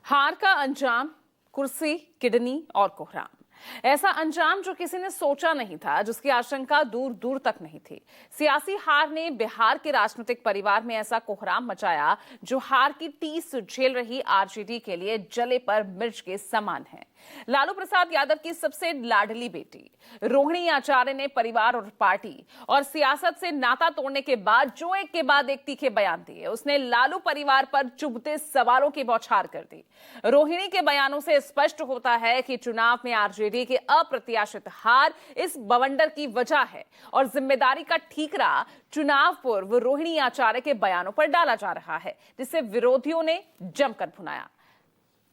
हार का अंजाम, कुर्सी, किडनी और कोहराम। ऐसा अंजाम जो किसी ने सोचा नहीं था, जिसकी आशंका दूर दूर तक नहीं थी। सियासी हार ने बिहार के राजनीतिक परिवार में ऐसा कोहराम मचाया जो हार की टीस झेल रही आरजेडी के लिए जले पर मिर्च के समान है। लालू प्रसाद यादव की सबसे लाडली बेटी रोहिणी आचार्य ने परिवार और पार्टी और सियासत से नाता तोड़ने के बाद जो एक के बाद एक तीखे बयान दिए। उसने लालू परिवार पर चुभते सवालों की बौछार कर दी। रोहिणी के बयानों से स्पष्ट होता है कि चुनाव में आरजेडी की अप्रत्याशित हार इस बवंडर की वजह है और जिम्मेदारी का ठीकरा चुनाव पूर्व रोहिणी आचार्य के बयानों पर डाला जा रहा है, जिसे विरोधियों ने जमकर भुनाया।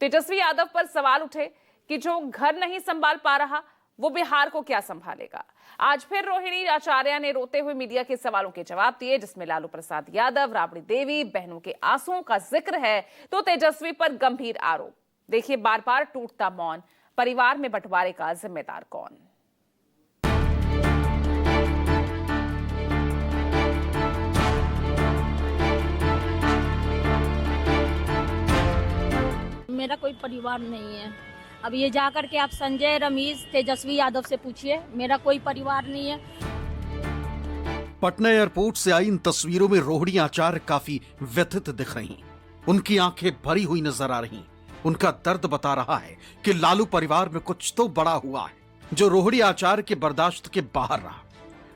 तेजस्वी यादव पर सवाल उठे कि जो घर नहीं संभाल पा रहा वो बिहार को क्या संभालेगा। आज फिर रोहिणी आचार्य ने रोते हुए मीडिया के सवालों के जवाब दिए, जिसमें लालू प्रसाद यादव, राबड़ी देवी, बहनों के आंसुओं का जिक्र है तो तेजस्वी पर गंभीर आरोप। देखिए, बार बार टूटता मौन, परिवार में बंटवारे का जिम्मेदार कौन। मेरा कोई परिवार नहीं है। अब ये जाकर के आप संजय, रमेश, तेजस्वी यादव से पूछिए, मेरा कोई परिवार नहीं है। पटना एयरपोर्ट से आई इन तस्वीरों में रोहिणी आचार्य काफी व्यथित दिख रही। उनकी आंखें भरी हुई नजर आ रही। उनका दर्द बता रहा है कि लालू परिवार में कुछ तो बड़ा हुआ है जो रोहिणी आचार्य के बर्दाश्त के बाहर रहा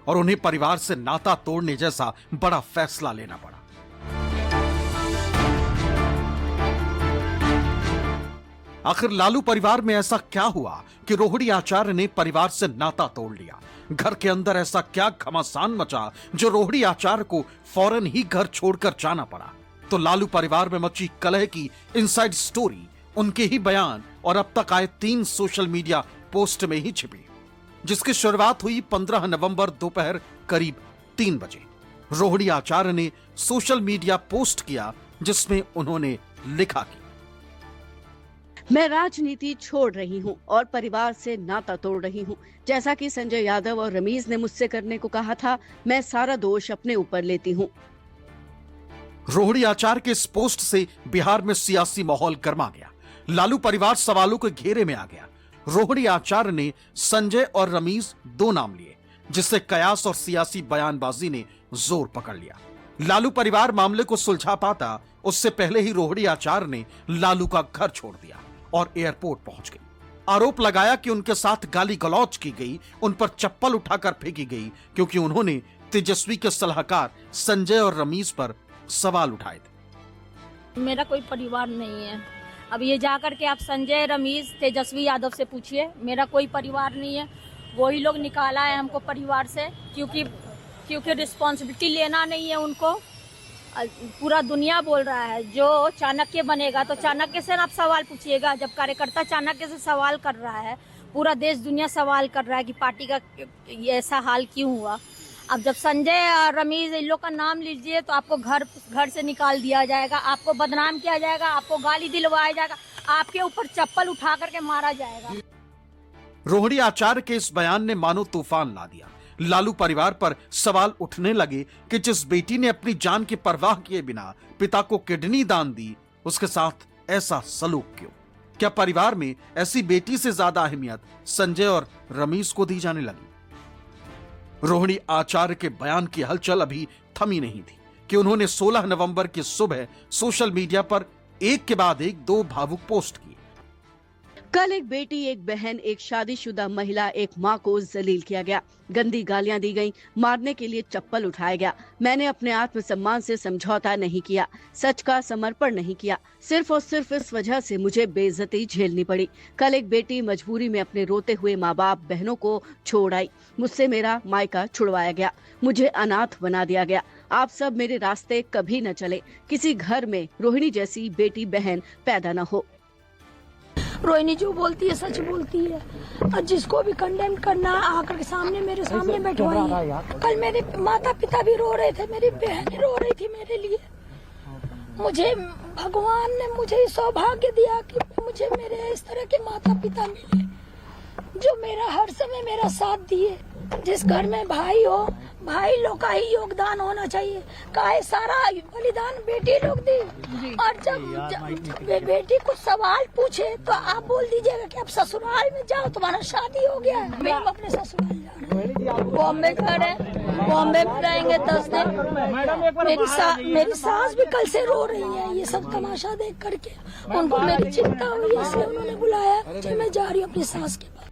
और उन्हें परिवार से नाता तोड़ने जैसा बड़ा फैसला लेना पड़ा। आखिर लालू परिवार में ऐसा क्या हुआ कि रोहिणी आचार्य ने परिवार से नाता तोड़ लिया? घर के अंदर ऐसा क्या घमासान मचा जो रोहिणी आचार्य को फौरन ही घर छोड़कर जाना पड़ा? तो लालू परिवार में मची कलह की इनसाइड स्टोरी उनके ही बयान और अब तक आए 3 सोशल मीडिया पोस्ट में ही छिपी, जिसकी शुरुआत हुई 15 नवंबर दोपहर करीब 3 बजे। रोहिणी आचार्य ने सोशल मीडिया पोस्ट किया जिसमें उन्होंने लिखा कि मैं राजनीति छोड़ रही हूं और परिवार से नाता तोड़ रही हूं। जैसा कि संजय यादव और रमेश ने मुझसे करने को कहा था, मैं सारा दोष अपने ऊपर लेती हूं। रोहिणी आचार्य के इस पोस्ट से बिहार में सियासी माहौल गर्मा गया। लालू परिवार सवालों के घेरे में आ गया। रोहिणी आचार्य ने संजय और रमेश 2 नाम लिए, जिससे कयास और सियासी बयानबाजी ने जोर पकड़ लिया। लालू परिवार मामले को सुलझा पाता उससे पहले ही रोहिणी आचार्य ने लालू का घर छोड़ दिया और एयरपोर्ट पहुंच गई। आरोप लगाया कि उनके साथ गाली गलौज की गई, उन पर चप्पल उठाकर फेंकी गई क्योंकि उन्होंने तेजस्वी के सलाहकार संजय और रमेश पर सवाल उठाए थे। मेरा कोई परिवार नहीं है। अब ये जाकर के आप संजय, रमेश, तेजस्वी यादव से पूछिए, मेरा कोई परिवार नहीं है। वही लोग निकाला है हमको परिवार से क्योंकि रिस्पॉन्सिबिलिटी लेना नहीं है उनको। पूरा दुनिया बोल रहा है जो चाणक्य बनेगा तो चाणक्य से आप सवाल पूछिएगा। जब कार्यकर्ता चाणक्य से सवाल कर रहा है, पूरा देश दुनिया सवाल कर रहा है कि पार्टी का ऐसा हाल क्यों हुआ। अब जब संजय और रमेश इन लोग का नाम लीजिए तो आपको घर से निकाल दिया जाएगा, आपको बदनाम किया जाएगा, आपको गाली दिलवाया जाएगा, आपके ऊपर चप्पल उठा करके मारा जाएगा। रोहिणी आचार्य के इस बयान ने मानो तूफान ला दिया। लालू परिवार पर सवाल उठने लगे कि जिस बेटी ने अपनी जान की परवाह किए बिना पिता को किडनी दान दी, उसके साथ ऐसा सलूक क्यों? क्या परिवार में ऐसी बेटी से ज्यादा अहमियत संजय और रमेश को दी जाने लगी? रोहिणी आचार्य के बयान की हलचल अभी थमी नहीं थी कि उन्होंने 16 नवंबर की सुबह सोशल मीडिया पर एक के बाद एक 2 भावुक पोस्ट किए। कल एक बेटी, एक बहन, एक शादीशुदा महिला, एक माँ को जलील किया गया, गंदी गालियां दी गईं, मारने के लिए चप्पल उठाया गया। मैंने अपने आत्मसम्मान से समझौता नहीं किया, सच का समर्पण नहीं किया। सिर्फ और सिर्फ इस वजह से मुझे बेइज्जती झेलनी पड़ी। कल एक बेटी मजबूरी में अपने रोते हुए माँ बाप, बहनों को छोड़ आई। मुझसे मेरा मायका छुड़वाया गया, मुझे अनाथ बना दिया गया। आप सब मेरे रास्ते कभी न चले, किसी घर में रोहिणी जैसी बेटी बहन पैदा न हो। रोहिणी जो बोलती है सच बोलती है, और जिसको भी कंडेम करना आकर के मेरे सामने बैठवाइए। कल मेरे माता पिता भी रो रहे थे, मेरी बहन रो रही थी मेरे लिए। मुझे भगवान ने मुझे सौभाग्य दिया कि मुझे मेरे इस तरह के माता पिता मिले जो मेरा हर समय मेरा साथ दिए। जिस घर में भाई हो, भाई लोग का ही योगदान होना चाहिए। काहे सारा बलिदान बेटी लोग दी। और जब बेटी कुछ सवाल पूछे तो आप बोल दीजिएगा कि आप ससुराल में जाओ, तुम्हारा शादी हो गया है। मैं अपने ससुराल जा रहा हूँ। बॉम्बे घर है, बॉम्बे में रहेंगे 10 दिन। मेरी सास भी कल से रो रही है ये सब तमाशा देख करके। उनको मेरी चिंता हुई, इसलिए उन्होंने बुलाया कि मैं जा रही हूँ अपनी सास के पास।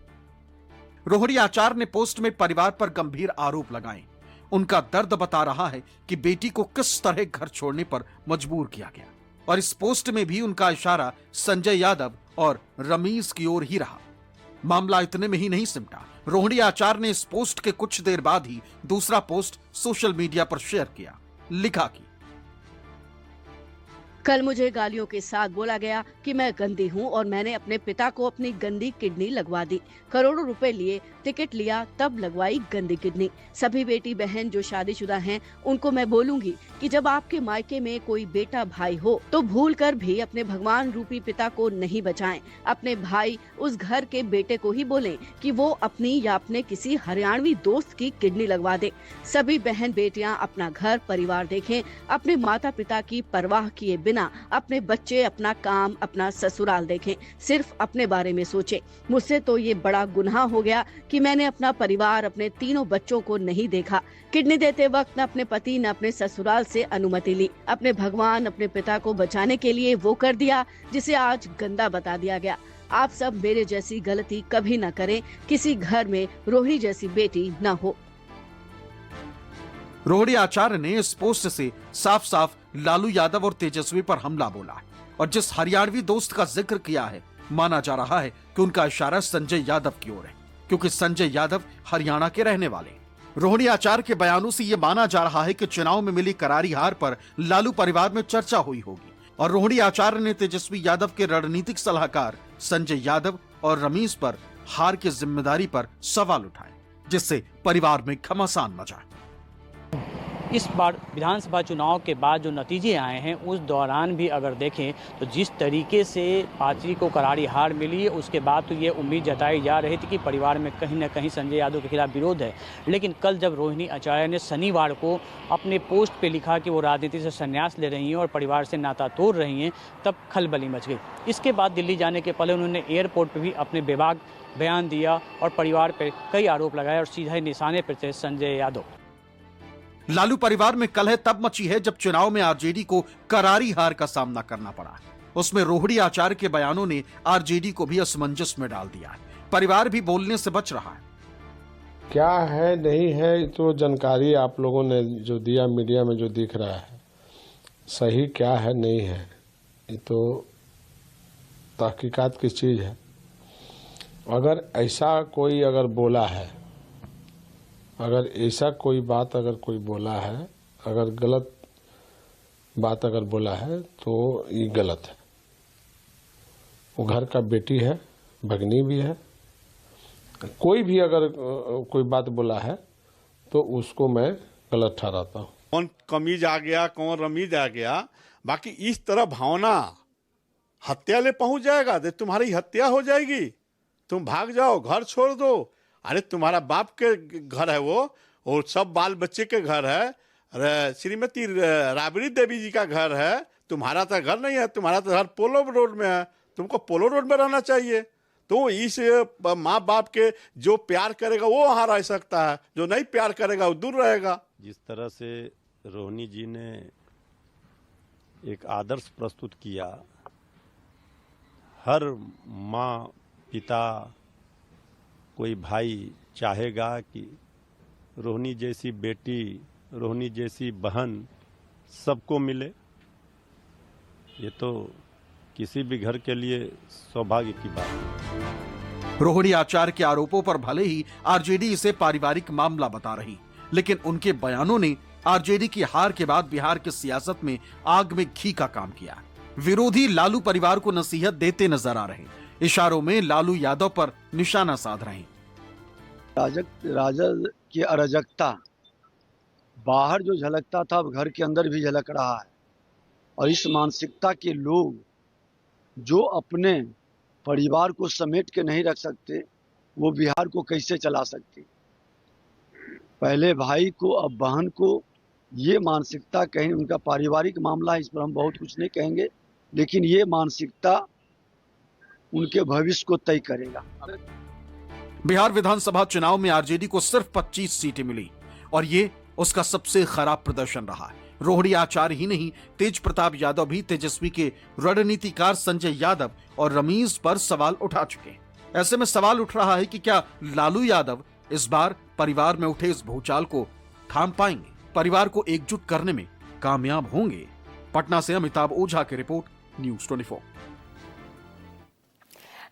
रोहिणी आचार्य ने पोस्ट में परिवार पर गंभीर आरोप लगाए। उनका दर्द बता रहा है कि बेटी को किस तरह घर छोड़ने पर मजबूर किया गया, और इस पोस्ट में भी उनका इशारा संजय यादव और रमीज की ओर ही रहा। मामला इतने में ही नहीं सिमटा। रोहिणी आचार्य ने इस पोस्ट के कुछ देर बाद ही दूसरा पोस्ट सोशल मीडिया पर शेयर किया। लिखा कि कल मुझे गालियों के साथ बोला गया कि मैं गंदी हूं और मैंने अपने पिता को अपनी गंदी किडनी लगवा दी। करोड़ों रुपए लिए, टिकट लिया, तब लगवाई गंदी किडनी। सभी बेटी बहन जो शादीशुदा हैं, उनको मैं बोलूंगी कि जब आपके मायके में कोई बेटा भाई हो तो भूल कर भी अपने भगवान रूपी पिता को नहीं बचाएं। अपने भाई उस घर के बेटे को ही बोलें कि वो अपनी या अपने किसी हरियाणवी दोस्त की किडनी लगवा दे। सभी बहन बेटियां अपना घर परिवार देखें, अपने माता पिता की परवाह किए बिना अपने बच्चे, अपना काम, अपना ससुराल देखें, सिर्फ अपने बारे में सोचें। मुझसे तो ये बड़ा गुनाह हो गया कि मैंने अपना परिवार, अपने तीनों बच्चों को नहीं देखा। किडनी देते वक्त न अपने पति न अपने ससुराल से अनुमति ली। अपने भगवान, अपने पिता को बचाने के लिए वो कर दिया जिसे आज गंदा बता दिया गया। आप सब मेरे जैसी गलती कभी न करें, किसी घर में रोहिणी जैसी बेटी न हो। रोहिणी आचार्य ने इस पोस्ट से साफ साफ लालू यादव और तेजस्वी पर हमला बोला है, और जिस हरियाणवी दोस्त का जिक्र किया है, माना जा रहा है कि उनका इशारा संजय यादव की ओर है, क्योंकि संजय यादव हरियाणा के रहने वाले। रोहिणी आचार्य के बयानों से यह माना जा रहा है कि चुनाव में मिली करारी हार पर लालू परिवार में चर्चा हुई होगी, और रोहिणी आचार्य ने तेजस्वी यादव के रणनीतिक सलाहकार संजय यादव और रमीज पर हार की जिम्मेदारी पर सवाल उठाए, जिससे परिवार में घमासान मचा। इस बार विधानसभा चुनाव के बाद जो नतीजे आए हैं उस दौरान भी अगर देखें तो जिस तरीके से पार्टी को करारी हार मिली है, उसके बाद तो ये उम्मीद जताई जा रही थी कि परिवार में कहीं ना कहीं संजय यादव के खिलाफ विरोध है। लेकिन कल जब रोहिणी आचार्य ने शनिवार को अपने पोस्ट पे लिखा कि वो राजनीति से संन्यास ले रही हैं और परिवार से नाता तोड़ रही हैं, तब खलबली मच गई। इसके बाद दिल्ली जाने के पहले उन्होंने एयरपोर्ट पर भी अपने बेबाक बयान दिया और परिवार पर कई आरोप लगाए और सीधे निशाने पर थे संजय यादव। लालू परिवार में कलह तब मची है जब चुनाव में आरजेडी को करारी हार का सामना करना पड़ा। उसमें रोहिणी आचार्य के बयानों ने आरजेडी को भी असमंजस में डाल दिया है। परिवार भी बोलने से बच रहा है। क्या है नहीं है तो जानकारी आप लोगों ने जो दिया, मीडिया में जो दिख रहा है, सही क्या है नहीं है, ये तो तहकीकात की चीज है। अगर ऐसा कोई अगर बोला है, अगर ऐसा कोई बात अगर कोई बोला है, अगर गलत बात अगर बोला है तो ये गलत है। वो घर का बेटी है, भगनी भी है। कोई भी अगर कोई बात बोला है तो उसको मैं गलत ठहराता हूँ। कौन कमीज आ गया, कौन रमीज आ गया, बाकी इस तरह भावना हत्या ले पहुंच जाएगा तो तुम्हारी हत्या हो जाएगी। तुम भाग जाओ, घर छोड़ दो। अरे तुम्हारा बाप के घर है वो, और सब बाल बच्चे के घर है। श्रीमती राबड़ी देवी जी का घर है, तुम्हारा तो घर नहीं है। तुम्हारा तो घर पोलो रोड में है, तुमको पोलो रोड में रहना चाहिए। तो इस माँ बाप के जो प्यार करेगा वो वहाँ रह सकता है, जो नहीं प्यार करेगा वो दूर रहेगा। जिस तरह से रोहिणी जी ने एक आदर्श प्रस्तुत किया, हर माँ पिता कोई भाई चाहेगा कि रोहिणी जैसी बेटी, रोहिणी जैसी बहन सबको मिले। ये तो किसी भी घर के लिए सौभाग्य की बात है। रोहिणी आचार्य के आरोपों पर भले ही आरजेडी इसे पारिवारिक मामला बता रही, लेकिन उनके बयानों ने आरजेडी की हार के बाद बिहार की सियासत में आग में घी का काम किया। विरोधी लालू परिवार को नसीहत देते नजर आ रहे, इशारों में लालू यादव पर निशाना साध रहे। राजद की अराजकता बाहर जो झलकता था अब घर के अंदर भी झलक रहा है, और इस मानसिकता के लोग जो अपने परिवार को समेट के नहीं रख सकते, वो बिहार को कैसे चला सकते। पहले भाई को अब बहन को, ये मानसिकता कहीं उनका पारिवारिक मामला है, इस पर हम बहुत कुछ नहीं कहेंगे, लेकिन ये मानसिकता उनके भविष्य को तय करेगा। बिहार विधानसभा चुनाव में आरजेडी को सिर्फ 25 सीटें मिली और ये उसका सबसे खराब प्रदर्शन रहा है। रोहिणी आचार्य ही नहीं, तेज प्रताप यादव भी तेजस्वी के रणनीतिकार संजय यादव और रमीज पर सवाल उठा चुके हैं। ऐसे में सवाल उठ रहा है कि क्या लालू यादव इस बार परिवार में उठे इस भूचाल को थाम पाएंगे, परिवार को एकजुट करने में कामयाब होंगे। पटना से अमिताभ ओझा की रिपोर्ट, न्यूज़ 24।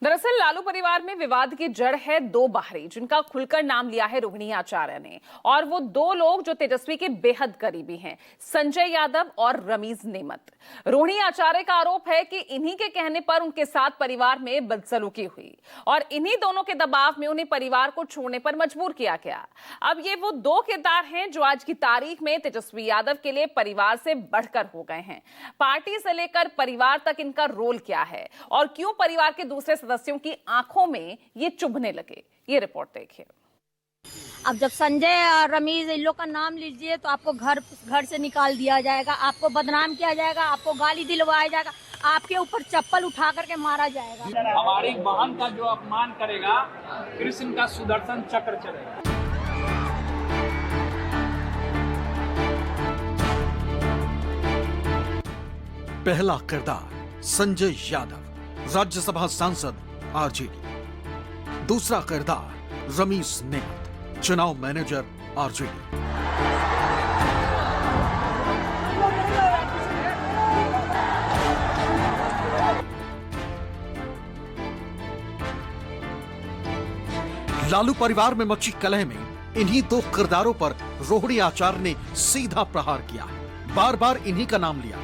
दरअसल लालू परिवार में विवाद की जड़ है दो बाहरी, जिनका खुलकर नाम लिया है रोहिणी आचार्य ने, और वो दो लोग जो तेजस्वी के बेहद करीबी हैं, संजय यादव और रमीज नेमत। रोहिणी आचार्य का आरोप है कि इन्हीं के कहने पर उनके साथ परिवार में बदसलूकी हुई और इन्हीं दोनों के दबाव में उन्हें परिवार को छोड़ने पर मजबूर किया गया। अब ये वो दो किरदार हैं जो आज की तारीख में तेजस्वी यादव के लिए परिवार से बढ़कर हो गए हैं। पार्टी से लेकर परिवार तक इनका रोल क्या है और क्यों परिवार के दूसरे सदस्यों की आंखों में ये चुभने लगे, ये रिपोर्ट देखिए। अब जब संजय और रमीज इन लोग का नाम लीजिए तो आपको घर से निकाल दिया जाएगा, आपको बदनाम किया जाएगा, आपको गाली दिलवाया जाएगा, आपके ऊपर चप्पल उठा करके मारा जाएगा। हमारी बहन का जो अपमान करेगा, कृष्ण का सुदर्शन चक्र चलेगा। पहला किरदार संजय यादव, राज्यसभा सांसद आरजेडी। दूसरा किरदार रमीज नेमत, चुनाव मैनेजर आरजेडी। लालू परिवार में मची कलह में इन्हीं दो किरदारों पर रोहिणी आचार्य ने सीधा प्रहार किया है। बार बार इन्हीं का नाम लिया।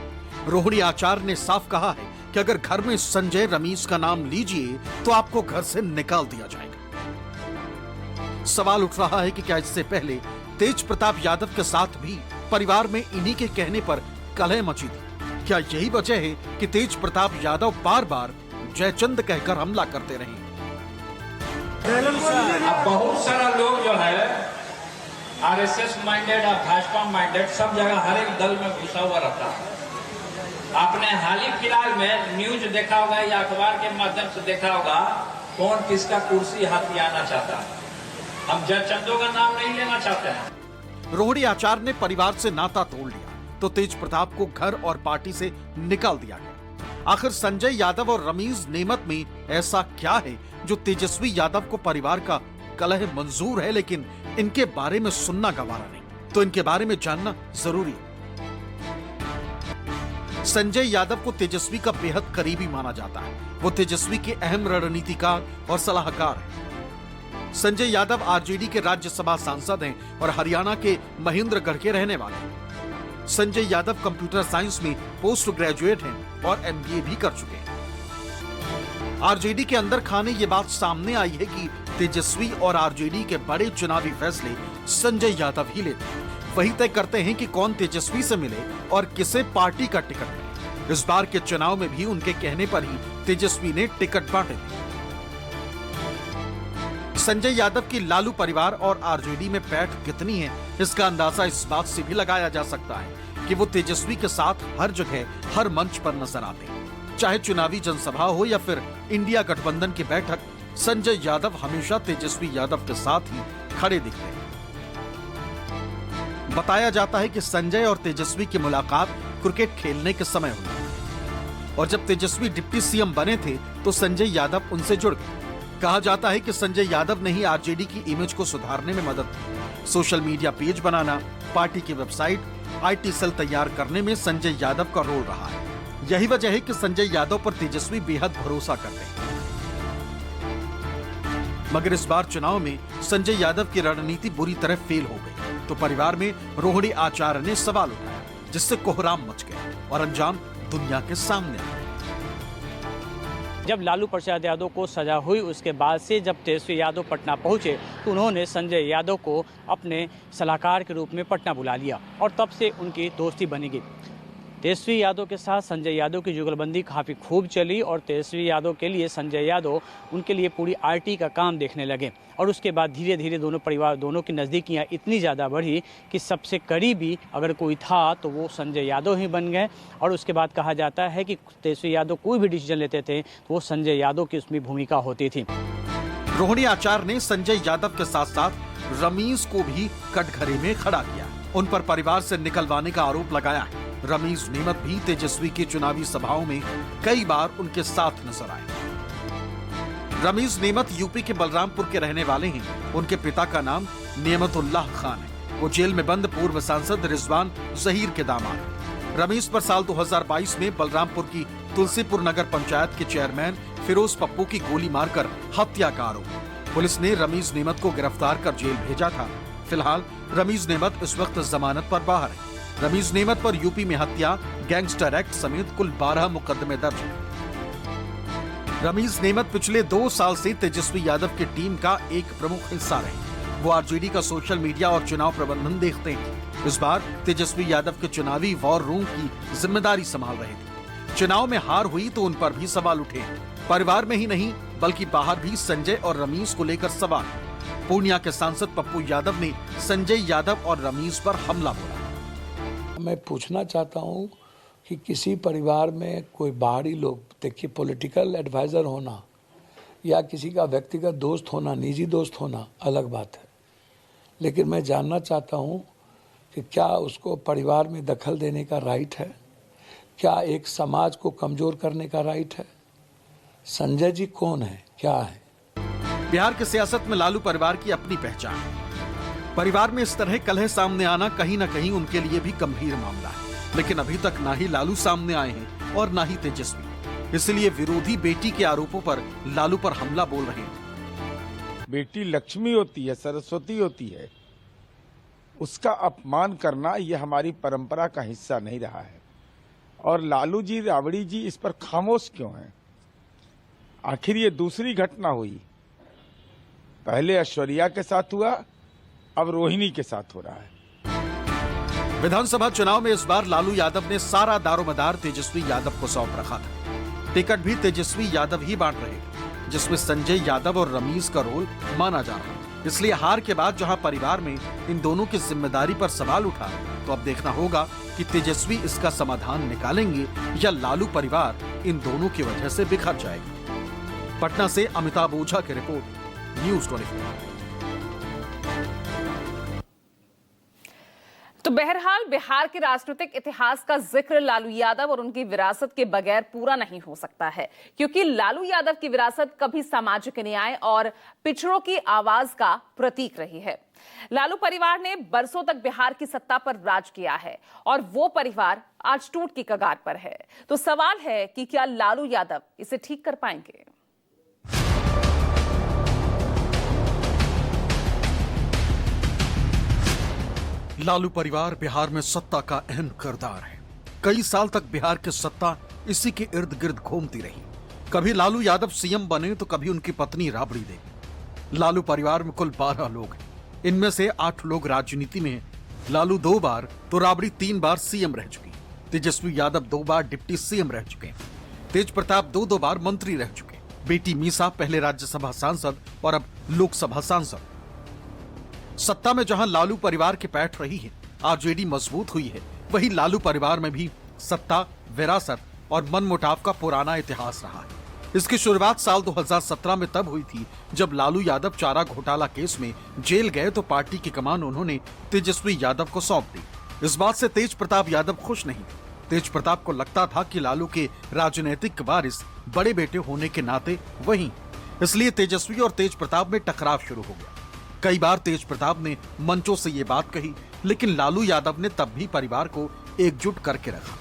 रोहिणी आचार्य ने साफ कहा है कि अगर घर में संजय रमीज का नाम लीजिए तो आपको घर से निकाल दिया जाएगा। सवाल उठ रहा है कि क्या इससे पहले तेज प्रताप यादव के साथ भी परिवार में इन्हीं के कहने पर कलह मची थी? क्या यही वजह है कि तेज प्रताप यादव बार बार जयचंद कहकर हमला करते रहे? अब बहुत सारा लोग जो है आरएसएस माइंडेड और भाजपा माइंडेड सब जगह हर एक दल में घुसा हुआ रहता है। आपने हाल ही फिलहाल में न्यूज देखा होगा या अखबार के माध्यम से देखा होगा, कौन किसका कुर्सी हथियाना चाहता है। हम जयचंदों का नाम नहीं लेना चाहते हैं। रोहिणी आचार्य ने परिवार से नाता तोड़ लिया तो तेज प्रताप को घर और पार्टी से निकाल दिया गया। आखिर संजय यादव और रमीज नेमत में ऐसा क्या है जो तेजस्वी यादव को परिवार का कलह मंजूर है लेकिन इनके बारे में सुनना गवारा नहीं? तो इनके बारे में जानना जरूरी है। संजय यादव को तेजस्वी का बेहद करीबी माना जाता है। वो तेजस्वी के अहम रणनीतिकार और सलाहकार हैं। संजय यादव आरजेडी के राज्यसभा सांसद हैं और हरियाणा के महेंद्रगढ़ के रहने वाले हैं। संजय यादव कंप्यूटर साइंस में पोस्ट ग्रेजुएट हैं और एमबीए भी कर चुके हैं। आरजेडी के अंदर खाने ये बात सामने आई है कि तेजस्वी और आरजेडी के बड़े चुनावी फैसले संजय यादव ही लेते हैं। वही तय करते हैं कि कौन तेजस्वी से मिले और किसे पार्टी का टिकट मिले। इस बार के चुनाव में भी उनके कहने पर ही तेजस्वी ने टिकट बांटे थे। संजय यादव की लालू परिवार और आरजेडी में पैठ कितनी है, इसका अंदाजा इस बात से भी लगाया जा सकता है कि वो तेजस्वी के साथ हर जगह, हर मंच पर नजर आते हैं। चाहे चुनावी जनसभा हो या फिर इंडिया गठबंधन की बैठक, संजय यादव हमेशा तेजस्वी यादव के साथ ही खड़े दिखते हैं। बताया जाता है कि संजय और तेजस्वी की मुलाकात क्रिकेट खेलने के समय हुई और जब तेजस्वी डिप्टी सीएम बने थे तो संजय यादव उनसे जुड़ गए। कहा जाता है कि संजय यादव ने ही आरजेडी की इमेज को सुधारने में मदद की। सोशल मीडिया पेज बनाना, पार्टी की वेबसाइट, आईटी सेल तैयार करने में संजय यादव का रोल रहा है। यही वजह है कि संजय यादव पर तेजस्वी बेहद भरोसा करते हैं। मगर इस बार चुनाव में संजय यादव की रणनीति बुरी तरह फेल हो गई तो परिवार में रोहिणी आचार्य ने सवाल उठाया, जिससे कोहराम मच गया और अंजाम दुनिया के सामने आया। जब लालू प्रसाद यादव को सजा हुई उसके बाद से जब तेजस्वी यादव पटना पहुंचे तो उन्होंने संजय यादव को अपने सलाहकार के रूप में पटना बुला लिया और तब से उनकी दोस्ती बनी गई। तेजस्वी यादव के साथ संजय यादव की जुगलबंदी काफ़ी खूब चली और तेजस्वी यादव के लिए संजय यादव उनके लिए पूरी आरटी का काम देखने लगे और उसके बाद धीरे धीरे दोनों की नज़दीकियाँ इतनी ज़्यादा बढ़ी कि सबसे करीबी अगर कोई था तो वो संजय यादव ही बन गए। और उसके बाद कहा जाता है कि तेजस्वी यादव कोई भी डिसीजन लेते थे तो वो संजय यादव की उसमें भूमिका होती थी। रोहिणी आचार्य ने संजय यादव के साथ साथ रमीज को भी कटघरे में खड़ा किया, उन पर परिवार से निकलवाने का आरोप लगाया है। रमीज नेमत भी तेजस्वी की चुनावी सभाओं में कई बार उनके साथ नजर आए। रमीज नेमत यूपी के बलरामपुर के रहने वाले हैं। उनके पिता का नाम नेमतुल्लाह खान है। वो जेल में बंद पूर्व सांसद रिजवान जहीर के दामाद हैं। रमीज पर साल 2022 में बलरामपुर की तुलसीपुर नगर पंचायत के चेयरमैन फिरोज पप्पू की गोली मारकर हत्या का आरोप। पुलिस ने रमीज नेमत को गिरफ्तार कर जेल भेजा था। फिलहाल रमीज नेमत इस वक्त जमानत पर बाहर है। रमीज नेमत पर यूपी में हत्या, गैंगस्टर एक्ट समेत कुल 12 मुकदमे दर्ज हैं। रमीज नेमत पिछले 2 साल से तेजस्वी यादव की टीम का एक प्रमुख हिस्सा रहे। वो आरजेडी का सोशल मीडिया और चुनाव प्रबंधन देखते हैं। इस बार तेजस्वी यादव के चुनावी वॉर रूम की जिम्मेदारी संभाल रहे थे। चुनाव में हार हुई तो उन पर भी सवाल उठे। परिवार में ही नहीं बल्कि बाहर भी संजय और रमीज को लेकर सवाल। पूर्णिया के सांसद पप्पू यादव ने संजय यादव और रमीज पर हमला बोला। मैं पूछना चाहता हूं कि किसी परिवार में कोई बाहरी लोग, देखिए पॉलिटिकल एडवाइजर होना या किसी का व्यक्तिगत दोस्त होना, निजी दोस्त होना अलग बात है, लेकिन मैं जानना चाहता हूं कि क्या उसको परिवार में दखल देने का राइट है? क्या एक समाज को कमजोर करने का राइट है? संजय जी कौन है, क्या है? बिहार की सियासत में लालू परिवार की अपनी पहचान है। परिवार में इस तरह कलह सामने आना कहीं न कहीं उनके लिए भी गंभीर मामला है, लेकिन अभी तक ना ही लालू सामने आए हैं और ना ही तेजस्वी। इसलिए विरोधी बेटी के आरोपों पर लालू पर हमला बोल रहे हैं। बेटी लक्ष्मी होती है, सरस्वती होती है, उसका अपमान करना यह हमारी परंपरा का हिस्सा नहीं रहा है। और लालू जी, राबड़ी जी इस पर खामोश क्यों हैं? आखिर ये दूसरी घटना हुई, पहले ऐश्वर्या के साथ हुआ, अब रोहिणी के साथ हो रहा है। विधानसभा चुनाव में इस बार लालू यादव ने सारा दारोमदार तेजस्वी यादव को सौंप रखा था। टिकट भी तेजस्वी यादव ही बांट रहे, जिसमें संजय यादव और रमीज का रोल माना जा रहा। इसलिए हार के बाद जहां परिवार में इन दोनों की जिम्मेदारी पर सवाल उठा, तो अब देखना होगा कि तेजस्वी इसका समाधान निकालेंगे या लालू परिवार इन दोनों की वजह से बिखर जाएगा। पटना से अमिताभ ओझा की रिपोर्ट, न्यूज़ 24। तो बहरहाल बिहार के राजनीतिक इतिहास का जिक्र लालू यादव और उनकी विरासत के बगैर पूरा नहीं हो सकता है, क्योंकि लालू यादव की विरासत कभी सामाजिक न्याय और पिछड़ों की आवाज का प्रतीक रही है। लालू परिवार ने बरसों तक बिहार की सत्ता पर राज किया है और वो परिवार आज टूट की कगार पर है। तो सवाल है कि क्या लालू यादव इसे ठीक कर पाएंगे? लालू परिवार बिहार में सत्ता का अहम किरदार है। कई साल तक बिहार की सत्ता इसी के इर्द गिर्द घूमती रही। कभी लालू यादव सीएम बने तो कभी उनकी पत्नी राबड़ी देवी। लालू परिवार में कुल 12 लोग हैं। इनमें से 8 लोग राजनीति में हैं। लालू 2 बार तो राबड़ी 3 बार सीएम रह चुकी। तेजस्वी यादव 2 बार डिप्टी सीएम रह चुके हैं। तेज प्रताप 2 बार मंत्री रह चुके। बेटी मीसा पहले राज्यसभा सांसद और अब लोकसभा सांसद। सत्ता में जहां लालू परिवार की पैठ रही है, आरजेडी मजबूत हुई है, वहीं लालू परिवार में भी सत्ता, विरासत और मनमुटाव का पुराना इतिहास रहा है। इसकी शुरुआत साल 2017 में तब हुई थी जब लालू यादव चारा घोटाला केस में जेल गए तो पार्टी की कमान उन्होंने तेजस्वी यादव को सौंप दी। इस बात से तेज प्रताप यादव खुश नहीं थे। तेज प्रताप को लगता था कि लालू के राजनीतिक वारिस बड़े बेटे होने के नाते वही, इसलिए तेजस्वी और तेज प्रताप में टकराव शुरू हो गया। कई बार तेज प्रताप ने मंचों से ये बात कही, लेकिन लालू यादव ने तब भी परिवार को एकजुट करके रखा।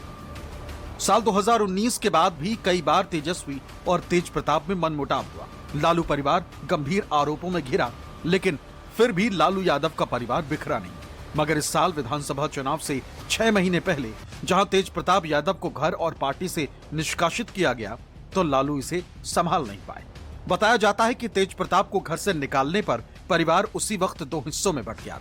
साल 2019 के बाद भी कई बार तेजस्वी और तेज प्रताप में मनमुटाव हुआ। लालू परिवार गंभीर आरोपों में घिरा, लेकिन फिर भी लालू यादव का परिवार बिखरा नहीं। मगर इस साल विधानसभा चुनाव से 6 महीने पहले जहां तेज प्रताप यादव को घर और पार्टी से निष्कासित किया गया, तो लालू इसे संभाल नहीं पाए। बताया जाता है कि तेज प्रताप को घर से निकालने पर परिवार उसी वक्त 2 हिस्सों में बंट गया।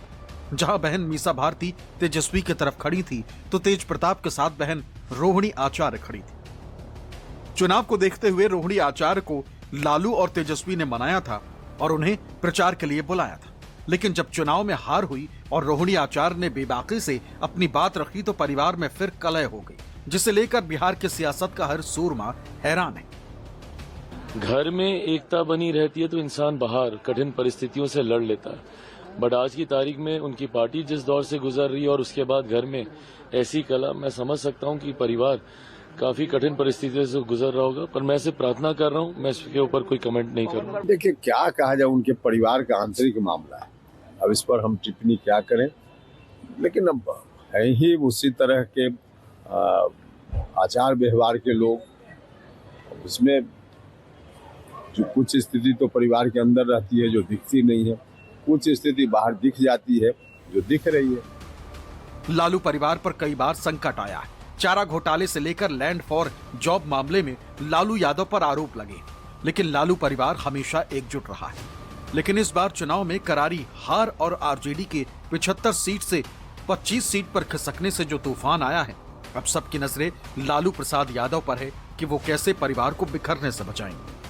जहां बहन मीसा भारती तेजस्वी की तरफ खड़ी थी तो तेज प्रताप के साथ बहन रोहिणी आचार्य खड़ी थी। चुनाव को देखते हुए रोहिणी आचार्य को लालू और तेजस्वी ने मनाया था और उन्हें प्रचार के लिए बुलाया था, लेकिन जब चुनाव में हार हुई और रोहिणी आचार्य ने बेबाकी से अपनी बात रखी तो परिवार में फिर कलह हो गई, जिसे लेकर बिहार की सियासत का हर सूरमा हैरान है। घर में एकता बनी रहती है तो इंसान बाहर कठिन परिस्थितियों से लड़ लेता है, बट आज की तारीख में उनकी पार्टी जिस दौर से गुजर रही है और उसके बाद घर में ऐसी कला, मैं समझ सकता हूं कि परिवार काफी कठिन परिस्थितियों से गुजर रहा होगा, पर मैं ऐसे प्रार्थना कर रहा हूं, मैं इसके ऊपर कोई कमेंट नहीं करूंगा। देखिए, क्या कहा जाए, उनके परिवार का आंतरिक मामला है, अब इस पर हम टिप्पणी क्या करें, लेकिन अब है ही उसी तरह के आचार व्यवहार के लोग, उसमें जो कुछ स्थिति तो परिवार के अंदर रहती है जो दिखती नहीं है, कुछ स्थिति बाहर दिख जाती है जो दिख रही है। लालू परिवार पर कई बार संकट आया है। चारा घोटाले से लेकर लैंड फॉर जॉब मामले में लालू यादव पर आरोप लगे, लेकिन लालू परिवार हमेशा एकजुट रहा है। लेकिन इस बार चुनाव में करारी हार और आरजेडी के 75 सीट से 25 सीट पर खिसकने से जो तूफान आया है, अब सबकी नजरें लालू प्रसाद यादव पर है कि वो कैसे परिवार को बिखरने से बचाएंगे।